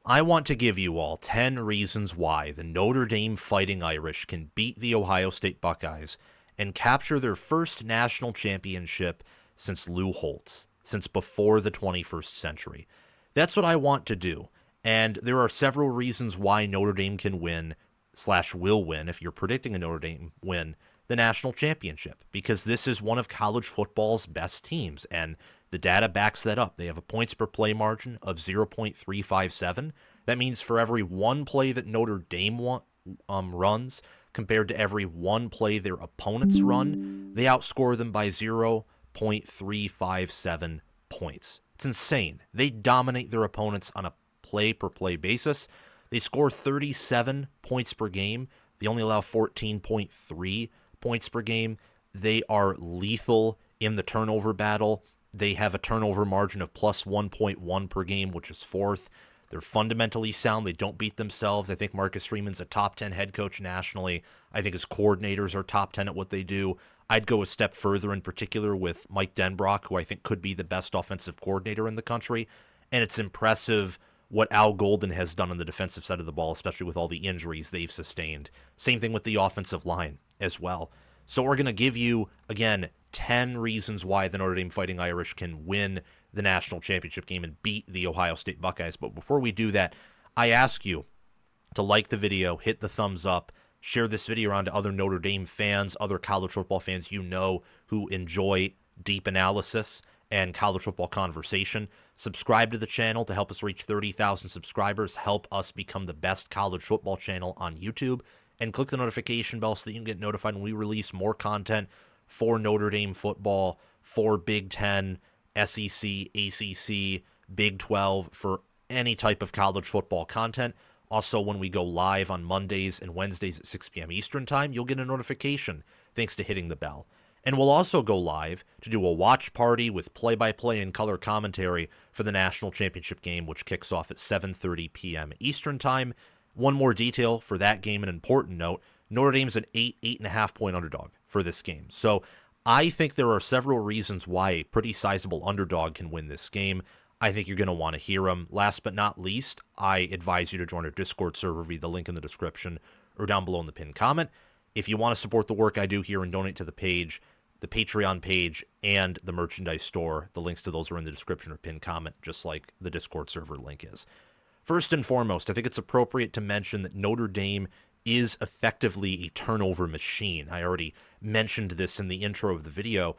I want to give you all 10 reasons why the Notre Dame Fighting Irish can beat the Ohio State Buckeyes and capture their first national championship since Lou Holtz, since before the 21st century. That's what I want to do, and there are several reasons why Notre Dame can win / will win, if you're predicting a Notre Dame win, the national championship, because this is one of college football's best teams, and the data backs that up. They have a points per play margin of 0.357. That means for every one play that Notre Dame runs compared to every one play their opponents run, they outscore them by 0.357 points. It's insane. They dominate their opponents on a play-per-play basis. They score 37 points per game. They only allow 14.3 points per game. They are lethal in the turnover battle. They have a turnover margin of plus 1.1 per game, which is fourth. They're fundamentally sound. They don't beat themselves. I think Marcus Freeman's a top 10 head coach nationally. I think his coordinators are top 10 at what they do. I'd go a step further, in particular with Mike Denbrock, who I think could be the best offensive coordinator in the country. And it's impressive what Al Golden has done on the defensive side of the ball, especially with all the injuries they've sustained. Same thing with the offensive line as well. So we're going to give you, again, 10 reasons why the Notre Dame Fighting Irish can win the national championship game and beat the Ohio State Buckeyes. But before we do that, I ask you to like the video, hit the thumbs up, share this video around to other Notre Dame fans, other college football fans you know who enjoy deep analysis and college football conversation. Subscribe to the channel to help us reach 30,000 subscribers, help us become the best college football channel on YouTube, and click the notification bell so that you can get notified when we release more content for Notre Dame football, for Big Ten, SEC, ACC, Big 12, for any type of college football content. Also, when we go live on Mondays and Wednesdays at 6 p.m. Eastern Time, you'll get a notification thanks to hitting the bell. And we'll also go live to do a watch party with play-by-play and color commentary for the national championship game, which kicks off at 7:30 p.m. Eastern Time. One more detail for that game, an important note, Notre Dame's an 8.5 point underdog for this game. So I think there are several reasons why a pretty sizable underdog can win this game. I think you're going to want to hear them. Last but not least, I advise you to join our Discord server via the link in the description or down below in the pinned comment. If you want to support the work I do here and donate to the page, the Patreon page, and the merchandise store, the links to those are in the description or pinned comment, just like the Discord server link is. First and foremost, I think it's appropriate to mention that Notre Dame is effectively a turnover machine. I already mentioned this in the intro of the video.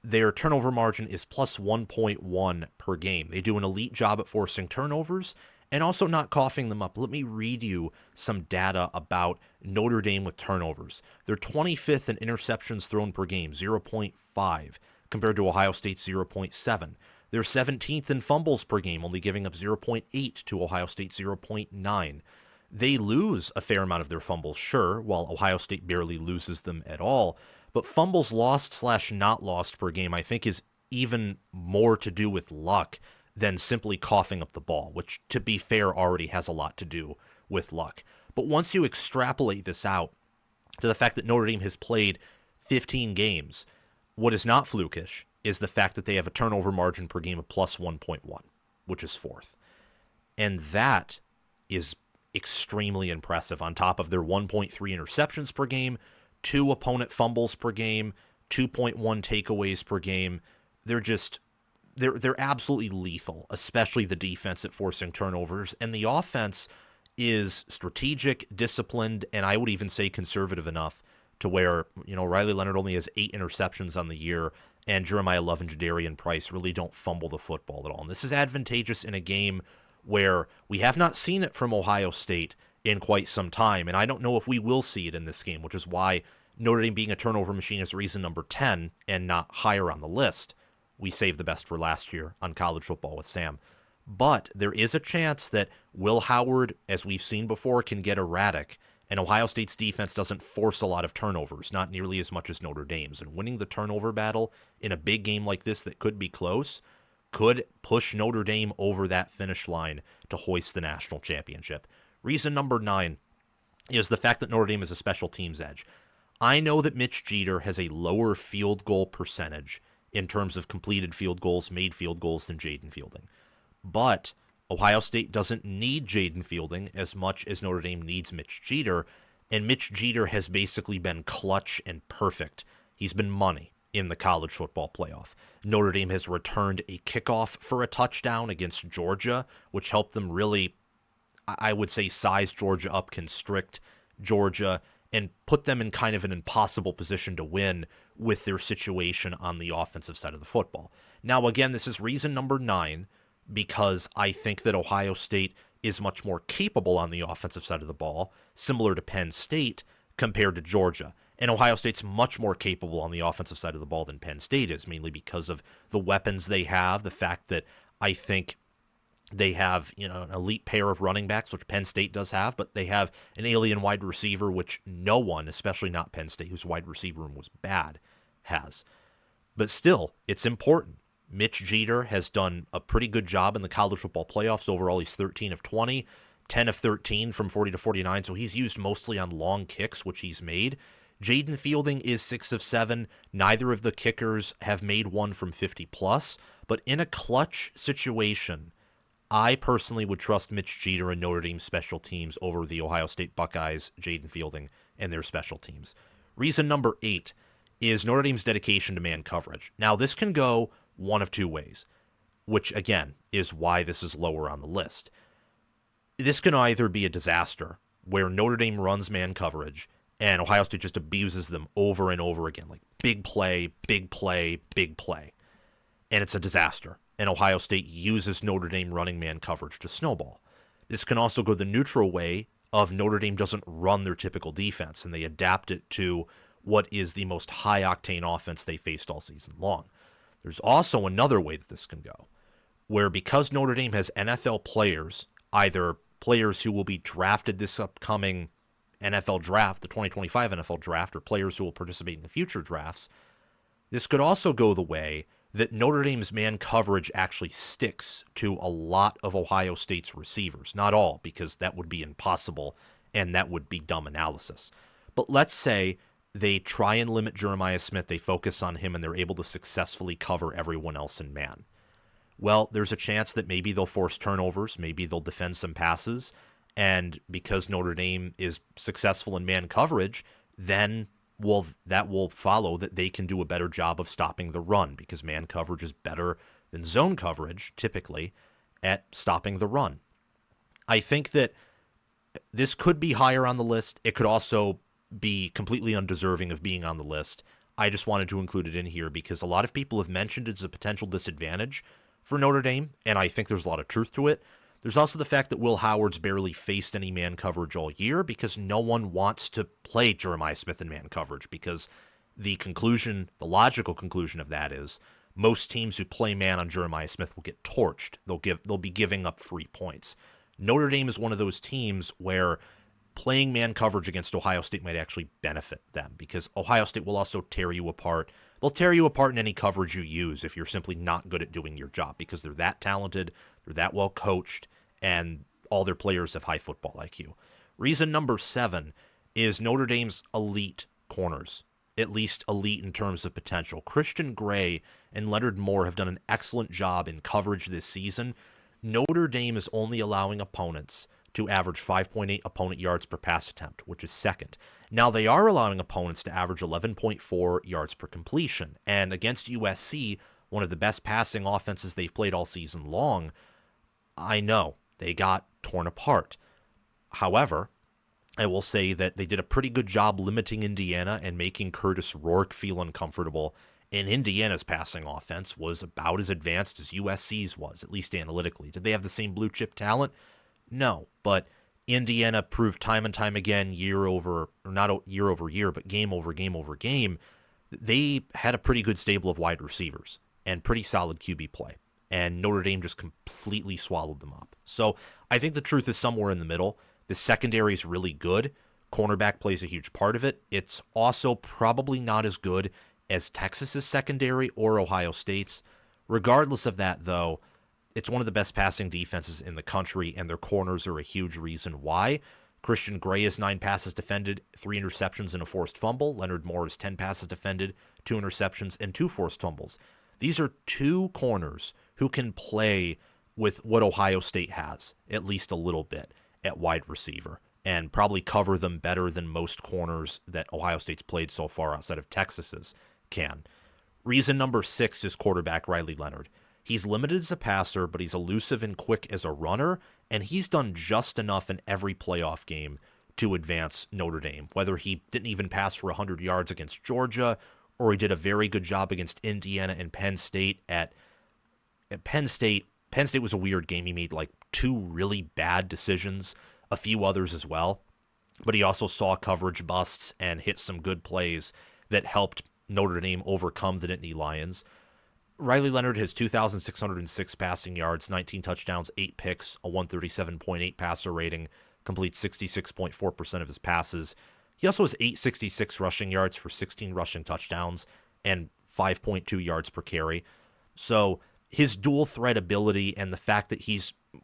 Their turnover margin is plus 1.1 per game. They do an elite job at forcing turnovers and also not coughing them up. Let me read you some data about Notre Dame with turnovers. They're 25th in interceptions thrown per game, 0.5, compared to Ohio State's 0.7. They're 17th in fumbles per game, only giving up 0.8 to Ohio State's 0.9. They lose a fair amount of their fumbles, sure, while Ohio State barely loses them at all. But fumbles lost / not lost per game, I think, is even more to do with luck than simply coughing up the ball, which, to be fair, already has a lot to do with luck. But once you extrapolate this out to the fact that Notre Dame has played 15 games, what is not flukish is the fact that they have a turnover margin per game of plus 1.1, which is fourth. And that is extremely impressive on top of their 1.3 interceptions per game, 2 opponent fumbles per game, 2.1 takeaways per game. They're absolutely lethal, especially the defense at forcing turnovers. And the offense is strategic, disciplined, and I would even say conservative enough to where, Riley Leonard only has 8 interceptions on the year, and Jeremiah Love and Jadarian Price really don't fumble the football at all. And this is advantageous in a game where we have not seen it from Ohio State in quite some time, and I don't know if we will see it in this game, which is why Notre Dame being a turnover machine is reason number 10 and not higher on the list. We saved the best for last year on College Football with Sam. But there is a chance that Will Howard, as we've seen before, can get erratic, and Ohio State's defense doesn't force a lot of turnovers, not nearly as much as Notre Dame's. And winning the turnover battle in a big game like this that could be close could push Notre Dame over that finish line to hoist the national championship. Reason number 9 is the fact that Notre Dame is a special teams edge. I know that Mitch Jeter has a lower field goal percentage in terms of completed field goals, made field goals than Jaden Fielding. But Ohio State doesn't need Jaden Fielding as much as Notre Dame needs Mitch Jeter, and Mitch Jeter has basically been clutch and perfect. He's been money in the college football playoff. Notre Dame has returned a kickoff for a touchdown against Georgia, which helped them really, I would say, size Georgia up, constrict Georgia, and put them in kind of an impossible position to win with their situation on the offensive side of the football. Now, again, this is reason number 9, because I think that Ohio State is much more capable on the offensive side of the ball, similar to Penn State compared to Georgia. And Ohio State's much more capable on the offensive side of the ball than Penn State is, mainly because of the weapons they have, the fact that I think they have, an elite pair of running backs, which Penn State does have, but they have an alien wide receiver, which no one, especially not Penn State, whose wide receiver room was bad, has. But still, it's important. Mitch Jeter has done a pretty good job in the college football playoffs. Overall, he's 13 of 20, 10 of 13 from 40 to 49, so he's used mostly on long kicks, which he's made. Jaden Fielding is 6 of 7. Neither of the kickers have made one from 50 plus, but in a clutch situation, I personally would trust Mitch Jeter and Notre Dame's special teams over the Ohio State Buckeyes, Jaden Fielding, and their special teams. Reason number 8 is Notre Dame's dedication to man coverage. Now, this can go one of two ways, which, again, is why this is lower on the list. This can either be a disaster, where Notre Dame runs man coverage, and Ohio State just abuses them over and over again, like big play, big play, big play. And it's a disaster. And Ohio State uses Notre Dame running man coverage to snowball. This can also go the neutral way of Notre Dame doesn't run their typical defense, and they adapt it to what is the most high-octane offense they faced all season long. There's also another way that this can go, where because Notre Dame has NFL players, either players who will be drafted this upcoming NFL draft, the 2025 NFL draft, or players who will participate in the future drafts, this could also go the way that Notre Dame's man coverage actually sticks to a lot of Ohio State's receivers. Not all, because that would be impossible, and that would be dumb analysis. But let's say they try and limit Jeremiah Smith, they focus on him, and they're able to successfully cover everyone else in man. Well, there's a chance that maybe they'll force turnovers, maybe they'll defend some passes, and because Notre Dame is successful in man coverage, then that will follow that they can do a better job of stopping the run, because man coverage is better than zone coverage, typically, at stopping the run. I think that this could be higher on the list. It could also be completely undeserving of being on the list. I just wanted to include it in here because a lot of people have mentioned it's a potential disadvantage for Notre Dame, and I think there's a lot of truth to it. There's also the fact that Will Howard's barely faced any man coverage all year because no one wants to play Jeremiah Smith in man coverage, because the logical conclusion of that is most teams who play man on Jeremiah Smith will get torched. They'll be giving up free points. Notre Dame is one of those teams where playing man coverage against Ohio State might actually benefit them, because Ohio State will also tear you apart. They'll tear you apart in any coverage you use if you're simply not good at doing your job, because they're that talented, they're that well coached, and all their players have high football IQ. Reason number 7 is Notre Dame's elite corners, at least elite in terms of potential. Christian Gray and Leonard Moore have done an excellent job in coverage this season. Notre Dame is only allowing opponents to average 5.8 opponent yards per pass attempt, which is second. Now, they are allowing opponents to average 11.4 yards per completion, and against USC, one of the best passing offenses they've played all season long, I know they got torn apart. However, I will say that they did a pretty good job limiting Indiana and making Curtis Rourke feel uncomfortable, and Indiana's passing offense was about as advanced as USC's was, at least analytically. Did they have the same blue chip talent? No, but Indiana proved time and time again, year over year, but game over game over game, they had a pretty good stable of wide receivers and pretty solid QB play. And Notre Dame just completely swallowed them up. So I think the truth is somewhere in the middle. The secondary is really good. Cornerback plays a huge part of it. It's also probably not as good as Texas's secondary or Ohio State's. Regardless of that, though, it's one of the best passing defenses in the country, and their corners are a huge reason why. Christian Gray has 9 passes defended, 3 interceptions, and a forced fumble. Leonard Moore has 10 passes defended, 2 interceptions, and 2 forced fumbles. These are 2 corners who can play with what Ohio State has, at least a little bit, at wide receiver, and probably cover them better than most corners that Ohio State's played so far outside of Texas's can. Reason number 6 is quarterback Riley Leonard. He's limited as a passer, but he's elusive and quick as a runner, and he's done just enough in every playoff game to advance Notre Dame, whether he didn't even pass for 100 yards against Georgia or he did a very good job against Indiana and Penn State. At Penn State was a weird game. He made like 2 really bad decisions, a few others as well, but he also saw coverage busts and hit some good plays that helped Notre Dame overcome the Nittany Lions. Riley Leonard has 2,606 passing yards, 19 touchdowns, 8 picks, a 137.8 passer rating, completes 66.4% of his passes. He also has 866 rushing yards for 16 rushing touchdowns and 5.2 yards per carry. So his dual threat ability and the fact that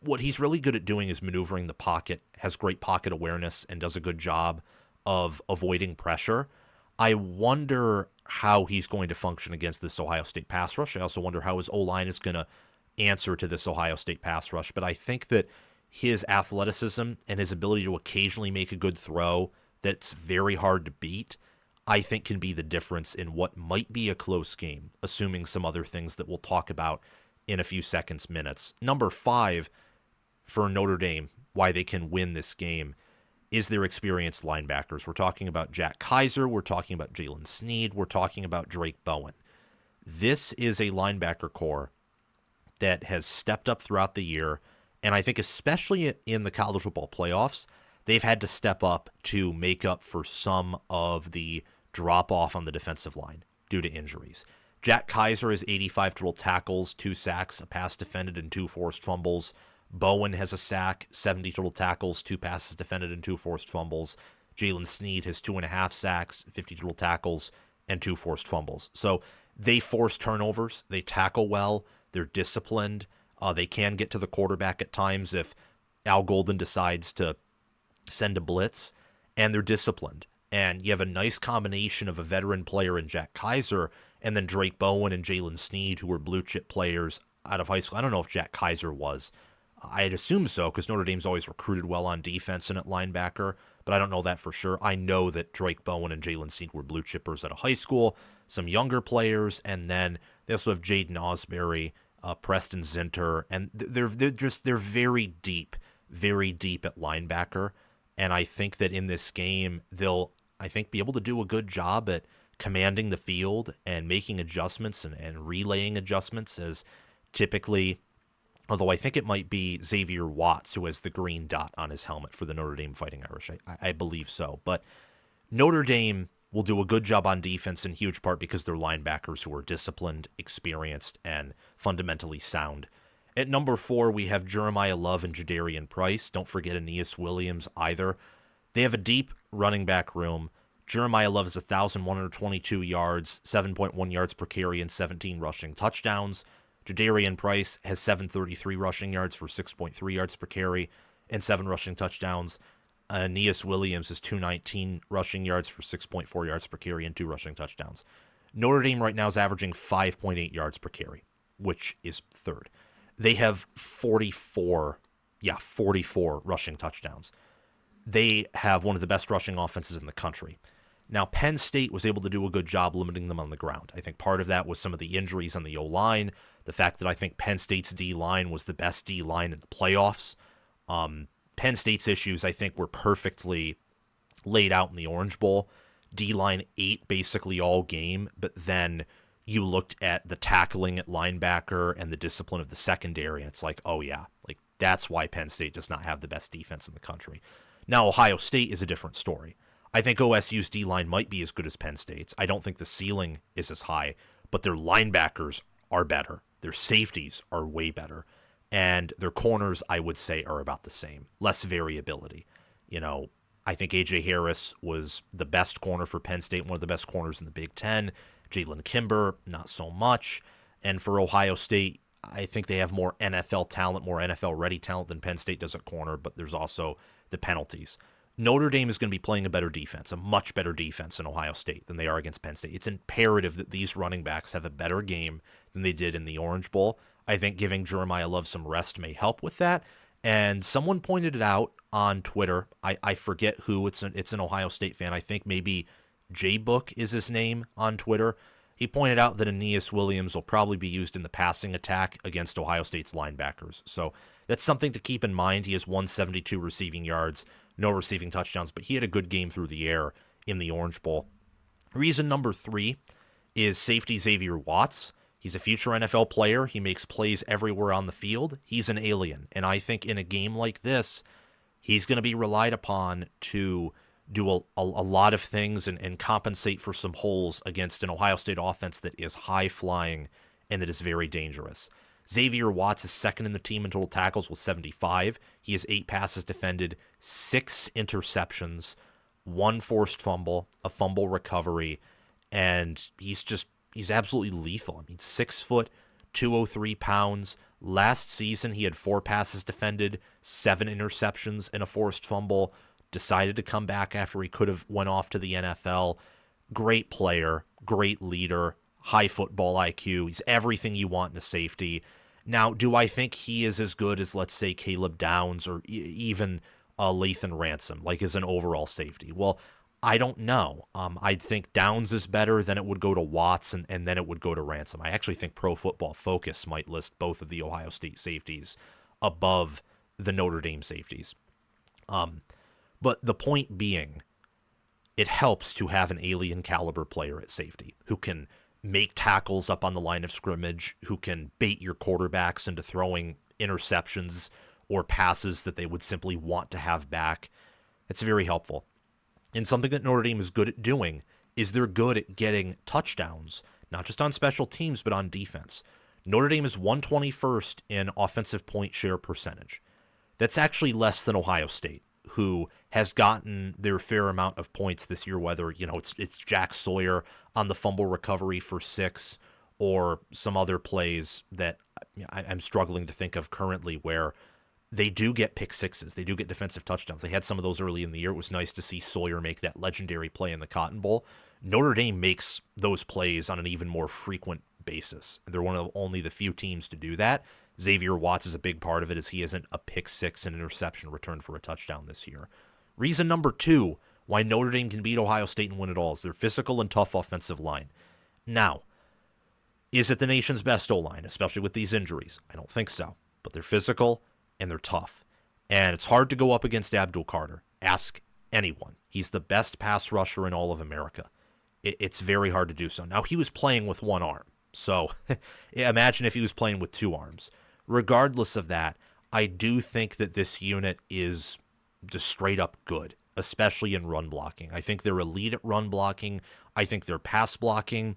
what he's really good at doing is maneuvering the pocket, has great pocket awareness, and does a good job of avoiding pressure. I wonder how he's going to function against this Ohio State pass rush. I also wonder how his O-line is going to answer to this Ohio State pass rush. But I think that his athleticism and his ability to occasionally make a good throw that's very hard to beat, I think can be the difference in what might be a close game, assuming some other things that we'll talk about in a few minutes. Number 5 for Notre Dame, why they can win this game, is their experienced linebackers. We're talking about Jack Kaiser. We're talking about Jalen Sneed. We're talking about Drake Bowen. This is a linebacker core that has stepped up throughout the year, and I think especially in the college football playoffs, they've had to step up to make up for some of the drop-off on the defensive line due to injuries. Jack Kaiser has 85 total tackles, 2 sacks, a pass defended, and 2 forced fumbles. Bowen has a sack, 70 total tackles, 2 passes defended, and 2 forced fumbles. Jalen Sneed has 2.5 sacks, 50 total tackles, and 2 forced fumbles. So they force turnovers. They tackle well. They're disciplined. They can get to the quarterback at times if Al Golden decides to send a blitz, and they're disciplined. And you have a nice combination of a veteran player in Jack Kaiser and then Drake Bowen and Jalen Sneed, who were blue chip players out of high school. I don't know if Jack Kaiser was. I'd assume so, because Notre Dame's always recruited well on defense and at linebacker, but I don't know that for sure. I know that Drake Bowen and Jalen Sneed were blue chippers at a high school, some younger players, and then they also have Jaden Osbury, Preston Zinter, and they're very deep at linebacker. And I think that in this game, they'll, be able to do a good job at commanding the field and making adjustments and relaying adjustments, as typically, although I think it might be Xavier Watts who has the green dot on his helmet for the Notre Dame Fighting Irish. I believe so. But Notre Dame will do a good job on defense in huge part because they're linebackers who are disciplined, experienced, and fundamentally sound. At number 4, we have Jeremiah Love and Jadarian Price. Don't forget Aeneas Williams either. They have a deep running back room. Jeremiah Love has 1,122 yards, 7.1 yards per carry, and 17 rushing touchdowns. Jadarian Price has 733 rushing yards for 6.3 yards per carry and 7 rushing touchdowns. Aeneas Williams has 219 rushing yards for 6.4 yards per carry and 2 rushing touchdowns. Notre Dame right now is averaging 5.8 yards per carry, which is third. They have 44 rushing touchdowns. They have one of the best rushing offenses in the country. Now, Penn State was able to do a good job limiting them on the ground. I think part of that was some of the injuries on the O-line, the fact that I think Penn State's D-line was the best D-line in the playoffs. Penn State's issues, I think, were perfectly laid out in the Orange Bowl. D-line ate basically all game, but then you looked at the tackling at linebacker and the discipline of the secondary, and it's like, oh yeah, like that's why Penn State does not have the best defense in the country. Now, Ohio State is a different story. I think OSU's D-line might be as good as Penn State's. I don't think the ceiling is as high, but their linebackers are better. Their safeties are way better. And their corners, I would say, are about the same. Less variability. You know, I think A.J. Harris was the best corner for Penn State, one of the best corners in the Big Ten. Jalen Kimber, not so much. And for Ohio State, I think they have more NFL talent, more NFL-ready talent than Penn State does at corner, but there's also the penalties. Notre Dame is going to be playing a better defense, a much better defense in Ohio State than they are against Penn State. It's imperative that these running backs have a better game than they did in the Orange Bowl. I think giving Jeremiah Love some rest may help with that. And someone pointed it out on Twitter. I forget who. It's an Ohio State fan. I think maybe J-Book is his name on Twitter. He pointed out that Aeneas Williams will probably be used in the passing attack against Ohio State's linebackers. So that's something to keep in mind. He has 172 receiving yards, no receiving touchdowns, but he had a good game through the air in the Orange Bowl. Reason number 3 is safety Xavier Watts. He's a future NFL player. He makes plays everywhere on the field. He's an alien. And I think in a game like this, he's going to be relied upon to do a lot of things and compensate for some holes against an Ohio State offense that is high-flying and that is very dangerous. Xavier Watts is second in the team in total tackles with 75. He has 8 passes defended, 6 interceptions, 1 forced fumble, a fumble recovery, and he's absolutely lethal. I mean, 6 foot, 203 pounds. Last season, he had 4 passes defended, 7 interceptions, and a forced fumble. Decided to come back after he could have went off to the NFL. Great player, great leader, high football IQ. He's everything you want in a safety. Now, do I think he is as good as, let's say, Caleb Downs or even Lathan Ransom, like as an overall safety? Well, I don't know. I think Downs is better, then it would go to Watts, and then it would go to Ransom. I actually think Pro Football Focus might list both of the Ohio State safeties above the Notre Dame safeties. But the point being, it helps to have an alien caliber player at safety who can make tackles up on the line of scrimmage, who can bait your quarterbacks into throwing interceptions or passes that they would simply want to have back. It's very helpful. And something that Notre Dame is good at doing is they're good at getting touchdowns, not just on special teams, but on defense. Notre Dame is 121st in offensive point share percentage. That's actually less than Ohio State, who has gotten their fair amount of points this year, whether, it's Jack Sawyer on the fumble recovery for 6 or some other plays that I'm struggling to think of currently where they do get pick sixes. They do get defensive touchdowns. They had some of those early in the year. It was nice to see Sawyer make that legendary play in the Cotton Bowl. Notre Dame makes those plays on an even more frequent basis. They're one of only the few teams to do that. Xavier Watts is a big part of it, as he isn't a pick 6 and interception return for a touchdown this year. Reason number 2 why Notre Dame can beat Ohio State and win it all is their physical and tough offensive line. Now, is it the nation's best O-line, especially with these injuries? I don't think so. But they're physical and they're tough. And it's hard to go up against Abdul Carter. Ask anyone. He's the best pass rusher in all of America. It's very hard to do so. Now, he was playing with one arm. So imagine if he was playing with 2 arms. Regardless of that, I do think that this unit is just straight up good, especially in run blocking. I think they're elite at run blocking. I think their pass blocking,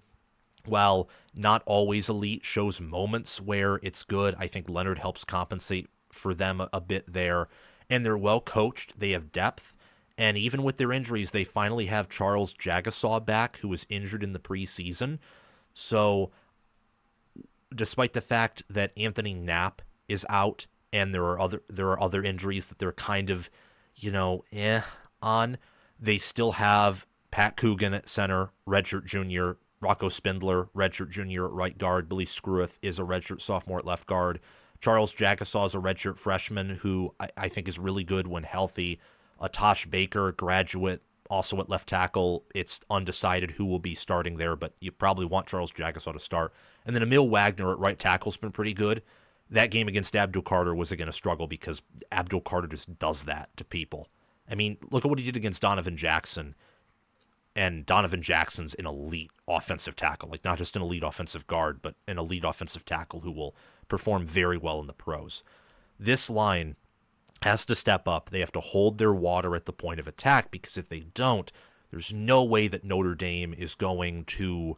while not always elite, shows moments where it's good. I think Leonard helps compensate for them a bit there. And they're well coached. They have depth. And even with their injuries, they finally have Charles Jagasaw back, who was injured in the preseason. So despite the fact that Anthony Knapp is out and there are other injuries that they're kind of, on, they still have Pat Coogan at center, redshirt junior, Rocco Spindler, redshirt junior at right guard, Billy Scruith is a redshirt sophomore at left guard, Charles Jagasaw is a redshirt freshman who I think is really good when healthy, Tosh Baker, graduate, also at left tackle. It's undecided who will be starting there, but you probably want Charles Jagasaw to start. And then Emil Wagner at right tackle has been pretty good. That game against Abdul Carter was again a struggle because Abdul Carter just does that to people. I mean, look at what he did against Donovan Jackson. And Donovan Jackson's an elite offensive tackle, like not just an elite offensive guard, but an elite offensive tackle who will perform very well in the pros. This line has to step up. They have to hold their water at the point of attack, because if they don't, there's no way that Notre Dame is going to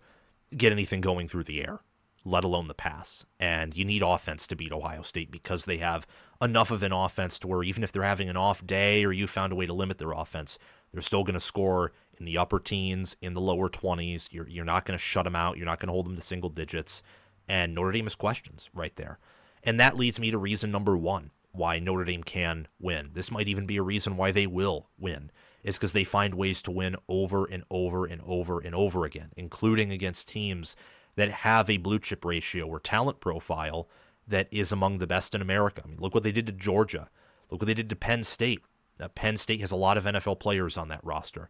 get anything going through the air, let alone the pass. And you need offense to beat Ohio State, because they have enough of an offense to where even if they're having an off day or you found a way to limit their offense, they're still going to score in the upper teens, in the lower 20s. You're not going to shut them out. You're not going to hold them to single digits. And Notre Dame has questions right there. And that leads me to reason number 1 why Notre Dame can win. This might even be a reason why they will win, is because they find ways to win over and over and over and over again, including against teams that have a blue chip ratio or talent profile that is among the best in America. I mean, look what they did to Georgia. Look what they did to Penn State. Penn State has a lot of NFL players on that roster.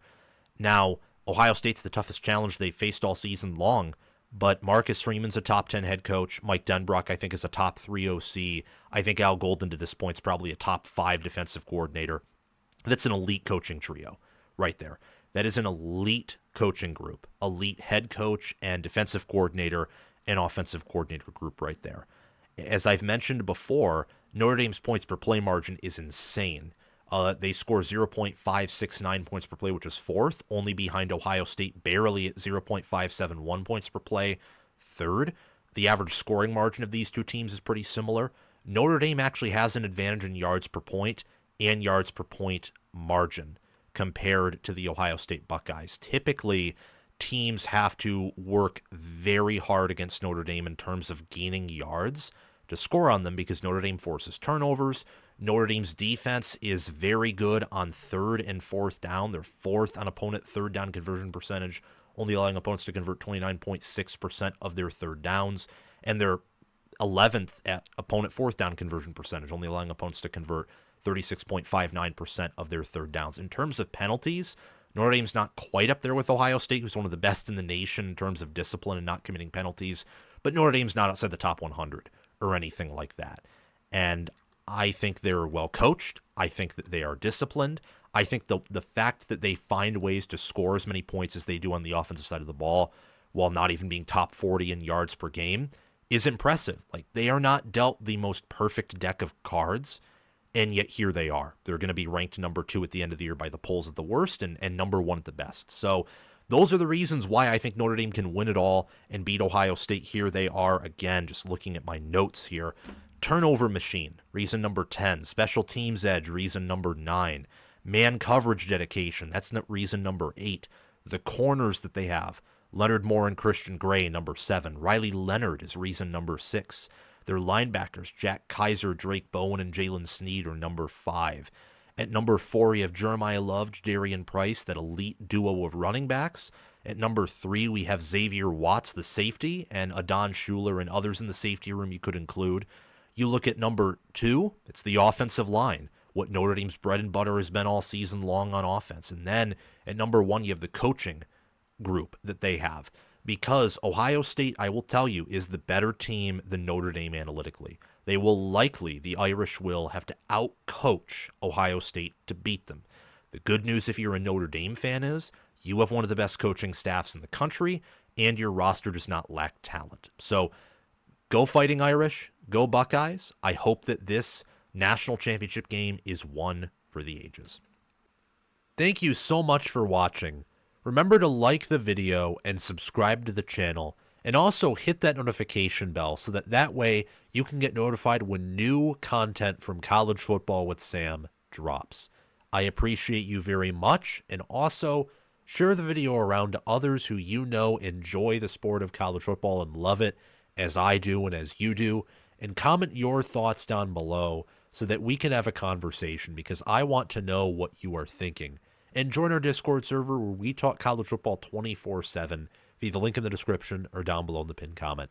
Now, Ohio State's the toughest challenge they've faced all season long, but Marcus Freeman's a top 10 head coach. Mike Denbrock, I think, is a top 3 OC. I think Al Golden, to this point, is probably a top 5 defensive coordinator. That's an elite coaching trio right there. That is an elite coaching group, elite head coach and defensive coordinator and offensive coordinator group right there. As I've mentioned before, Notre Dame's points per play margin is insane. They score 0.569 points per play, which is fourth, only behind Ohio State, barely at 0.571 points per play, third. The average scoring margin of these two teams is pretty similar. Notre Dame actually has an advantage in yards per point and yards per point margin compared to the Ohio State Buckeyes. Typically, teams have to work very hard against Notre Dame in terms of gaining yards to score on them because Notre Dame forces turnovers. Notre Dame's defense is very good on third and fourth down. They're fourth on opponent third down conversion percentage, only allowing opponents to convert 29.6% of their third downs. And they're 11th at opponent fourth down conversion percentage, only allowing opponents to convert 36.59% of their third downs. In terms of penalties, Notre Dame's not quite up there with Ohio State, who's one of the best in the nation in terms of discipline and not committing penalties, but Notre Dame's not outside the top 100 or anything like that. And I think they're well coached. I think that they are disciplined. I think the fact that they find ways to score as many points as they do on the offensive side of the ball while not even being top 40 in yards per game is impressive. Like, they are not dealt the most perfect deck of cards, and yet here they are. They're going to be ranked number 2 at the end of the year by the polls at the worst and number 1 at the best. So those are the reasons why I think Notre Dame can win it all and beat Ohio State. Here they are, again, just looking at my notes here. Turnover machine, reason number 10. Special teams edge, reason number 9. Man coverage dedication, that's reason number 8. The corners that they have, Leonard Moore and Christian Gray, number 7. Riley Leonard is reason number 6. Their linebackers, Jack Kaiser, Drake Bowen, and Jalen Sneed, are number 5. At number 4, you have Jeremiah Love, Darian Price, that elite duo of running backs. At number 3, we have Xavier Watts, the safety, and Adon Schuler and others in the safety room you could include. You look at number 2, it's the offensive line, what Notre Dame's bread and butter has been all season long on offense. And then at number 1, you have the coaching group that they have. Because Ohio State, I will tell you, is the better team than Notre Dame analytically. They will likely, the Irish will, have to out-coach Ohio State to beat them. The good news if you're a Notre Dame fan is you have one of the best coaching staffs in the country, and your roster does not lack talent. So go Fighting Irish, go Buckeyes. I hope that this national championship game is one for the ages. Thank you so much for watching. Remember to like the video and subscribe to the channel, and also hit that notification bell so that way you can get notified when new content from College Football with Sam drops. I appreciate you very much, and also share the video around to others who you know enjoy the sport of college football and love it as I do and as you do, and comment your thoughts down below so that we can have a conversation, because I want to know what you are thinking. And join our Discord server where we talk college football 24/7 via the link in the description or down below in the pinned comment.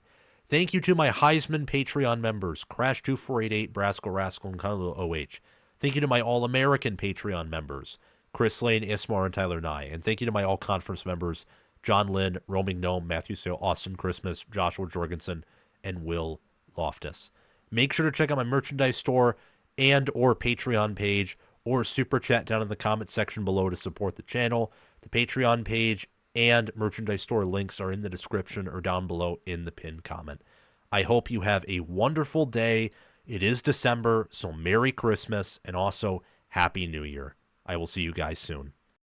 Thank you to my Heisman Patreon members, Crash2488, Brasco Rascal, and Kylo OH. Thank you to my All-American Patreon members, Chris Lane, Ismar, and Tyler Nye. And thank you to my All-Conference members, John Lynn, Roaming Gnome, Matthew Sale, Austin Christmas, Joshua Jorgensen, and Will Loftus. Make sure to check out my merchandise store and or Patreon page, or super chat down in the comment section below to support the channel. The Patreon page and merchandise store links are in the description or down below in the pinned comment. I hope you have a wonderful day. It is December, so Merry Christmas and also Happy New Year. I will see you guys soon.